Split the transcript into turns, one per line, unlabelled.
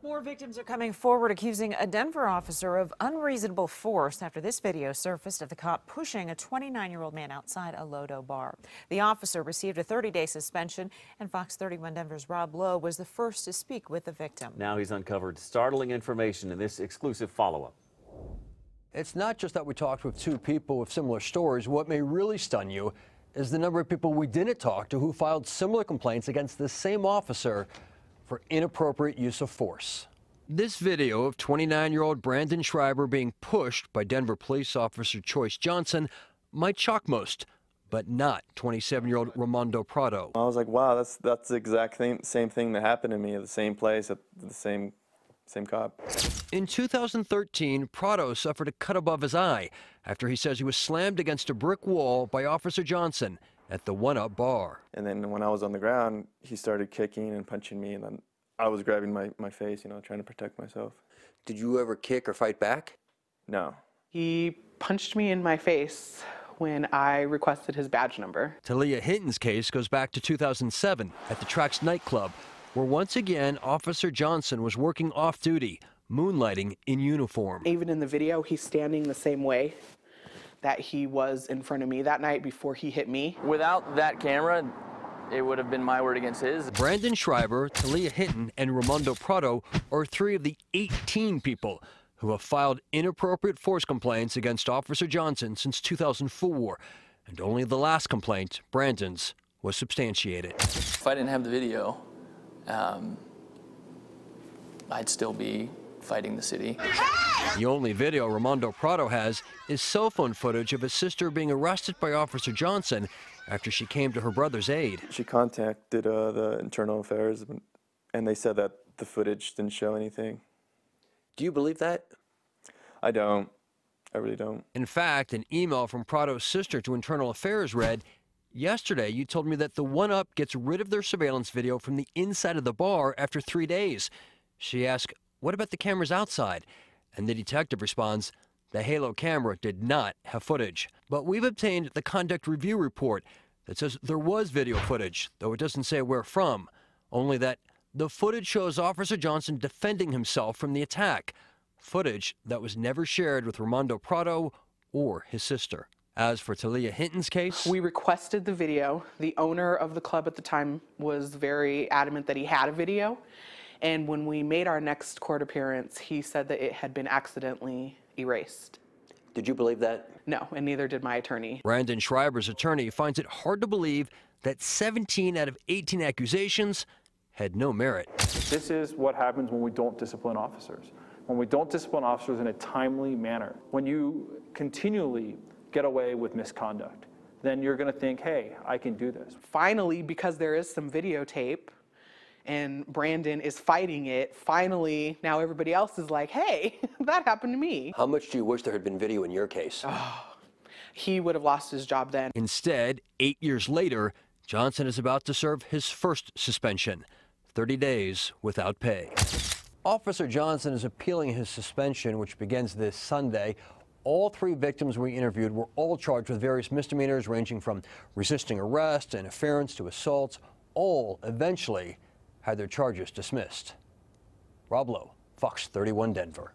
More victims are coming forward accusing a Denver officer of unreasonable force after this video surfaced of the cop pushing a 29-year-old man outside a Lodo bar. The officer received a 30-day suspension, and Fox 31 Denver's Rob Lowe was the first to speak with the victim.
Now he's uncovered startling information in this exclusive follow-up.
It's not just that we talked with two people with similar stories. What may really stun you is the number of people we didn't talk to who filed similar complaints against the same officer for inappropriate use of force. This video of 29-year-old Brandon Schreiber being pushed by Denver police officer Choice Johnson might shock most, but not 27-year-old Ramondo Prado.
I was like, wow, that's the exact same thing that happened to me at the same place, at the same cop.
In 2013, Prado suffered a cut above his eye after he says he was slammed against a brick wall by Officer Johnson at the One Up bar.
And then when I was on the ground, he started kicking and punching me, and then I was grabbing my face, trying to protect myself.
Did you ever kick or fight back?
No.
He punched me in my face when I requested his badge number.
Talia Hinton's case goes back to 2007 at the Trax nightclub, where once again Officer Johnson was working off-duty, moonlighting in uniform.
Even in the video, he's standing the same way that he was in front of me that night before he hit me.
Without that camera, it would have been my word against his.
Brandon Schreiber, Talia Hinton, and Ramondo Prado are three of the 18 people who have filed inappropriate force complaints against Officer Johnson since 2004. And only the last complaint, Brandon's, was substantiated.
If I didn't have the video, I'd still be fighting the city.
The only video Ramondo Prado has is cell phone footage of his sister being arrested by Officer Johnson after she came to her brother's aid.
She contacted the internal affairs, and they said that the footage didn't show anything.
Do you believe that?
I don't. I really don't.
In fact, an email from Prado's sister to Internal Affairs read, "Yesterday, you told me that the One Up gets rid of their surveillance video from the inside of the bar after 3 days." She asked, "What about the cameras outside?" And the detective responds, "The Halo camera did not have footage." But we've obtained the conduct review report that says there was video footage, though it doesn't say where from, only that the footage shows Officer Johnson defending himself from the attack, footage that was never shared with Ramondo Prado or his sister. As for Talia Hinton's case,
we requested the video. The owner of the club at the time was very adamant that he had a video. And when we made our next court appearance, he said that it had been accidentally erased.
Did you believe that?
No, and neither did my attorney.
Brandon Schreiber's attorney finds it hard to believe that 17 out of 18 accusations had no merit.
This is what happens when we don't discipline officers. When we don't discipline officers in a timely manner. When you continually get away with misconduct, then you're going to think, hey, I can do this.
Finally, because there is some videotape, and Brandon is fighting it, finally, now everybody else is like, hey, that happened to me.
How much do you wish there had been video in your case?
He would have lost his job then.
Instead, 8 years later, Johnson is about to serve his first suspension, 30 days without pay. Officer Johnson is appealing his suspension, which begins this Sunday. All three victims we interviewed were all charged with various misdemeanors ranging from resisting arrest, interference to assaults. All eventually had their charges dismissed. Rob Lowe, Fox 31 Denver.